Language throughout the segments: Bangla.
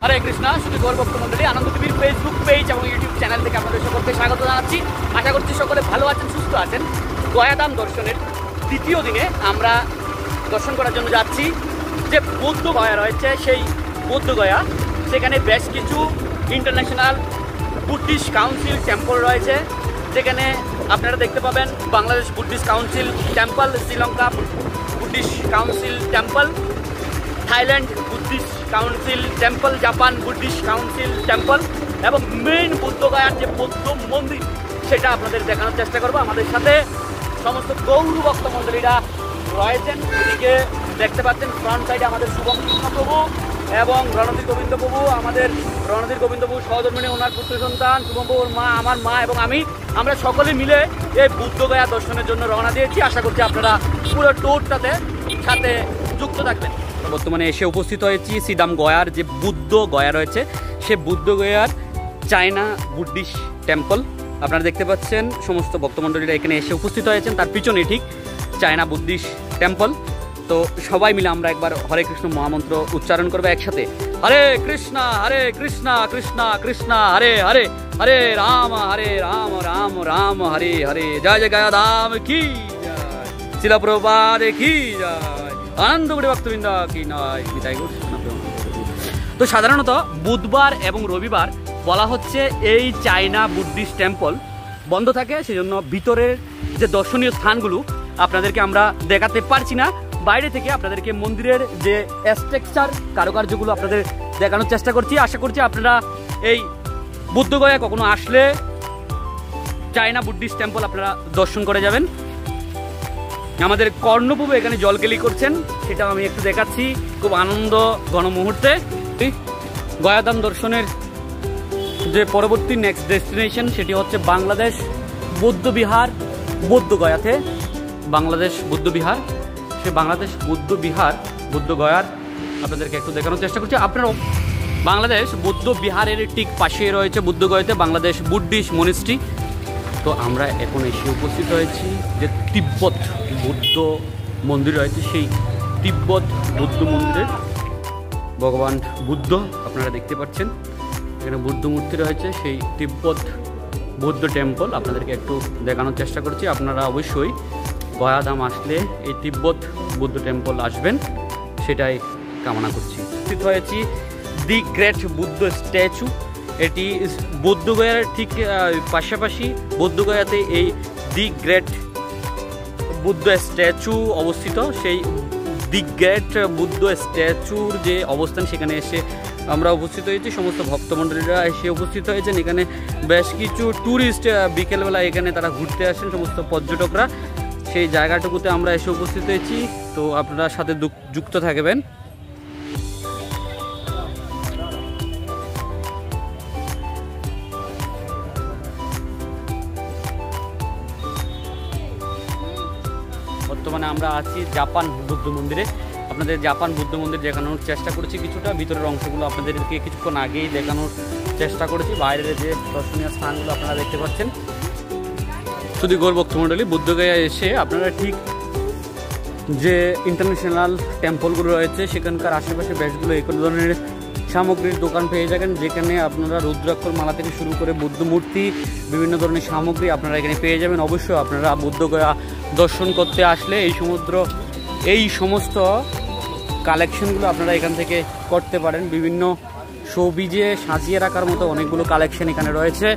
হরে কৃষ্ণ শুধু গৌরভক্ত মন্ডলী আনন্দ টিভির ফেসবুক পেজ এবং ইউটিউব চ্যানেল থেকে আপনাদের সকলকে স্বাগত জানাচ্ছি। আশা করছি সকলে ভালো আছেন, সুস্থ আছেন। গয়াধাম দর্শনের দ্বিতীয় দিনে আমরা দর্শন করার জন্য যাচ্ছি। যে বৌদ্ধ গয়া রয়েছে সেই বৌদ্ধ গয়া, সেখানে বেশ কিছু ইন্টারন্যাশনাল বুদ্ধিস্ট কাউন্সিল টেম্পল রয়েছে, যেখানে আপনারা দেখতে পাবেন Bangladesh Buddhist council temple, Sri Lanka Buddhist council temple, Thailand Buddhist council temple, Japan Buddhist council temple এবং মেইন বুদ্ধগয়ার যে বৌদ্ধ মন্দির সেটা আপনাদের দেখানোর চেষ্টা করবো। আমাদের সাথে সমস্ত গৌর ভক্ত মন্ডলীরা রয়েছেন। এদিকে দেখতে পাচ্ছেন ফ্রন্ট সাইডে আমাদের শুভম কৃষ্ণ প্রভু এবং রণধীর গোবিন্দ প্রভু, আমাদের রণধীর গোবিন্দ প্রভু সহধর্মিণী, ওনার পুত্র সন্তান শুভম প্রভুর মা, আমার মা এবং আমরা সকলে মিলে এই বুদ্ধগয়া দর্শনের জন্য রওনা দিয়েছি। আশা করছি আপনারা পুরো ট্যুরটাতে সাথে যুক্ত থাকবেন। বর্তমানে এসে উপস্থিত হয়েছি সিদাম গয়ার যে বুদ্ধ গয়া রয়েছে সে বুদ্ধ গয়ার চায়না বুদ্ধিস্ট টেম্পল। আপনারা দেখতে পাচ্ছেন সমস্ত ভক্তমণ্ডলীরা এখানে এসে উপস্থিত হয়েছেন, তার পিছনে ঠিক চায়না বুদ্ধিস্ট টেম্পল। তো সবাই মিলে আমরা একবার হরে কৃষ্ণ মহামন্ত্র উচ্চারণ করবো একসাথে। হরে কৃষ্ণ কৃষ্ণ কৃষ্ণ হরে হরে, হরে রাম রাম রাম হরে হরে। জয় জয় গয়াধাম কি জয়, শিলা প্রভুপাদ কি জয়, আনন্দপুরী ভক্তবৃন্দ কি নয়। তো সাধারণত বুধবার এবং রবিবার বলা হচ্ছে এই চায়না বুদ্ধিস্ট টেম্পল বন্ধ থাকে, সেজন্য ভিতরের যে দর্শনীয় স্থানগুলো আপনাদেরকে আমরা দেখাতে পারছি না। বাইরে থেকে আপনাদেরকে মন্দিরের যে স্ট্রাকচার কারুকার্যগুলো আপনাদের দেখানোর চেষ্টা করছি। আশা করছি আপনারা এই বুদ্ধগয়া কখনো আসলে চায়না বুদ্ধিস্ট টেম্পল আপনারা দর্শন করে যাবেন। আমাদের কর্ণপ্রভু এখানে জলকেলি করছেন, সেটাও আমি একটু দেখাচ্ছি খুব আনন্দ ঘন মুহূর্তে। গয়াধাম দর্শনের যে পরবর্তী নেক্সট ডেস্টিনেশন সেটি হচ্ছে বাংলাদেশ বৌদ্ধ বিহার, বৌদ্ধ গয়াতে বাংলাদেশ বৌদ্ধ বিহার। সে বাংলাদেশ বৌদ্ধ বিহার বৌদ্ধ গয়ার আপনাদেরকে একটু দেখানোর চেষ্টা করছি। আপনারা বাংলাদেশ বৌদ্ধ বিহারের ঠিক পাশে রয়েছে বুদ্ধ গয়াতে বাংলাদেশ বুদ্ধিস্ট মনিস্ট্রি। তো আমরা এখন এসে উপস্থিত হয়েছি যে তিব্বত বুদ্ধ মন্দির রয়েছে, সেই তিব্বত বুদ্ধ মন্দিরের ভগবান বুদ্ধ আপনারা দেখতে পাচ্ছেন এখানে বুদ্ধ মূর্তি রয়েছে, সেই তিব্বত বৌদ্ধ টেম্পল আপনাদেরকে একটু দেখানোর চেষ্টা করছি। আপনারা অবশ্যই গয়াধাম আসলে এই তিব্বত বুদ্ধ টেম্পল আসবেন, সেটাই কামনা করছি। উপস্থিত হয়েছি দি গ্রেট বুদ্ধ স্ট্যাচু। এটি বৌদ্ধগয়ার ঠিক পাশাপাশি বৌদ্ধগয়াতে এই দি গ্রেট বুদ্ধ স্ট্যাচু অবস্থিত। সেই দি গ্রেট বুদ্ধ স্ট্যাচুর যে অবস্থান সেখানে এসে আমরা উপস্থিত হয়েছি, সমস্ত ভক্তমণ্ডলীরা এসে উপস্থিত হয়েছেন। এখানে বেশ কিছু ট্যুরিস্ট বিকেলবেলা এখানে তারা ঘুরতে আসেন, সমস্ত পর্যটকরা। সেই জায়গাটুকুতে আমরা এসে উপস্থিত হয়েছি, তো আপনারা সাথে যুক্ত থাকবেন। বর্তমানে আমরা আছি জাপান বুদ্ধ মন্দিরে। আপনাদের জাপান বুদ্ধ মন্দির দেখানোর চেষ্টা করেছি কিছুটা, ভিতরের অংশগুলো আপনাদেরকে কিছুক্ষণ আগেই দেখানোর চেষ্টা করেছি। বাইরের যে দর্শনীয় স্থানগুলো আপনারা দেখতে পাচ্ছেন। শুধু গৌর ভক্তমণ্ডলী বুদ্ধগয়া এসে আপনারা ঠিক যে ইন্টারন্যাশনাল টেম্পলগুলো রয়েছে সেখানকার আশেপাশে বেশগুলো এই ধরনের সামগ্রীর দোকান পেয়ে যাবেন, যেখানে আপনারা রুদ্রাক্ষর মালা থেকে শুরু করে বুদ্ধ মূর্তি বিভিন্ন ধরনের সামগ্রী আপনারা এখানে পেয়ে যাবেন। অবশ্যই আপনারা বুদ্ধগয়া দর্শন করতে আসলে এই সমস্ত কালেকশনগুলো আপনারা এখান থেকে করতে পারেন। বিভিন্ন সবিজে সাজিয়ে রাখার মতো অনেকগুলো কালেকশন এখানে রয়েছে,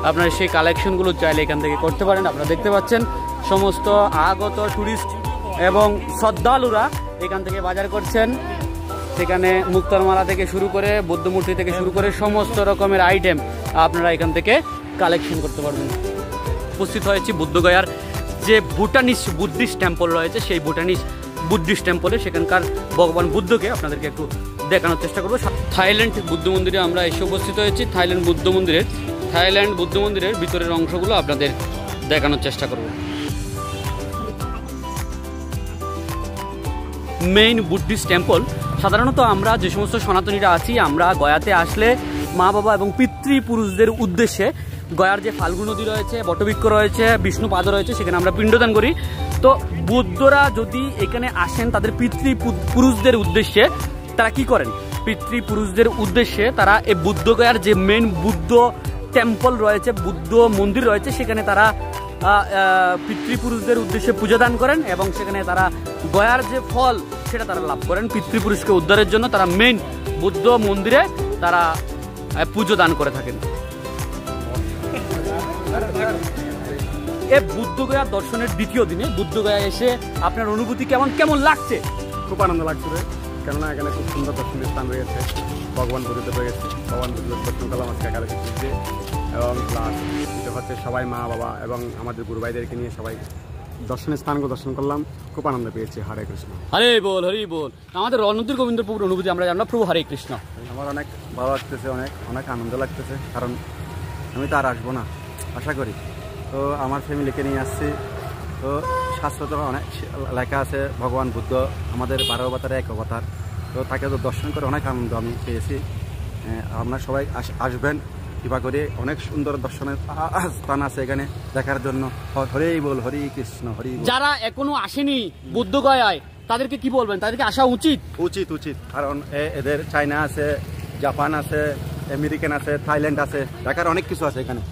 আপনারা সেই কালেকশনগুলো চাইলে এখান থেকে করতে পারেন। আপনারা দেখতে পাচ্ছেন সমস্ত আগত ট্যুরিস্ট এবং শ্রদ্ধালুরা এখান থেকে বাজার করছেন। সেখানে মুক্তারমালা থেকে শুরু করে বৌদ্ধ মূর্তি থেকে শুরু করে সমস্ত রকমের আইটেম আপনারা এখান থেকে কালেকশন করতে পারবেন। উপস্থিত হয়েছি বুদ্ধগয়ার যে ভুটানিস বুদ্ধিস্ট টেম্পল রয়েছে সেই ভুটানিস বুদ্ধিস্ট টেম্পলে, সেখানকার ভগবান বুদ্ধকে আপনাদেরকে একটু দেখানোর চেষ্টা করবো। থাইল্যান্ড বুদ্ধ মন্দিরে আমরা এসে উপস্থিত হয়েছি। থাইল্যান্ড বুদ্ধ মন্দিরের ভিতরের অংশগুলো আপনাদের দেখানোর চেষ্টা করব। Main Buddhist temple. সাধারণত আমরা যে সমস্ত সনাতনীরা আছি, আমরা গয়াতে আসলে মা বাবা এবং পিতৃপুরুষদের উদ্দেশ্যে গয়ার যে ফাল্গু নদী রয়েছে, বটবৃক্ষ রয়েছে, বিষ্ণুপাদ রয়েছে, সেখানে আমরা পিণ্ডদান করি। তো বুদ্ধরা যদি এখানে আসেন তাদের পিতৃপুরুষদের উদ্দেশ্যে তারা কি করেন, পিতৃপুরুষদের উদ্দেশ্যে তারা এই বুদ্ধগয়ার যে মেন বুদ্ধ টেম্পল রয়েছে, বুদ্ধ মন্দির রয়েছে, সেখানে তারা পিতৃপুরুষদের উদ্দেশ্যে পূজা দান করেন এবং সেখানে তারা গয়ার যে ফল সেটা তারা লাভ করেন। পিতৃপুরুষকে উদ্ধারের জন্য তারা মেন বুদ্ধ মন্দিরে তারা পুজো দান করে থাকেন। এই বুদ্ধগয়া দর্শনের দ্বিতীয় দিনে বুদ্ধগয়া এসে আপনার অনুভূতি কেমন লাগছে? খুব আনন্দ লাগছে, কেননা এখানে খুব সুন্দর দর্শনীয় স্থান রয়েছে। ভগবান বুদ্ধদেব রয়েছে, ভগবান বুদ্ধদেব দর্শন করলাম আজকে একাদশী পুজোতে। এবং প্লাস এটা হচ্ছে সবাই মা বাবা এবং আমাদের গুরু ভাইদেরকে নিয়ে সবাই দর্শনীয় স্থানগুলো দর্শন করলাম, খুব আনন্দ পেয়েছি। হরে কৃষ্ণ। হরে বল, হরি বল। আমাদের রণধীর গোবিন্দ প্রভুর অনুভূতি আমরা জানলাম। প্রভু হরে কৃষ্ণ। আমার অনেক ভালো লাগতেছে, অনেক আনন্দ লাগতেছে, কারণ আমি তো আর আসবো না আশা করি। তো আমার ফ্যামিলিকে নিয়ে আসছি। তো শাস্ত্র অনেক লেখা আছে, ভগবান বুদ্ধ আমাদের 12 অবতারে 1 অবতার। তো তাকে তো দর্শন করে অনেক আনন্দ আমি পেয়েছি। আপনারা সবাই আসবেন, কৃপা করে। অনেক সুন্দর দর্শনের স্থান আছে এখানে দেখার জন্য। হরেই বল, হরি কৃষ্ণ, হরি। যারা এখনো আসেনি বুদ্ধগয়ায় তাদেরকে কি বলবেন? তাদেরকে আসা উচিত? উচিত, কারণ এদের চায়না আছে, জাপান আছে, আমেরিকান আছে, থাইল্যান্ড আছে, দেখার অনেক কিছু আছে এখানে।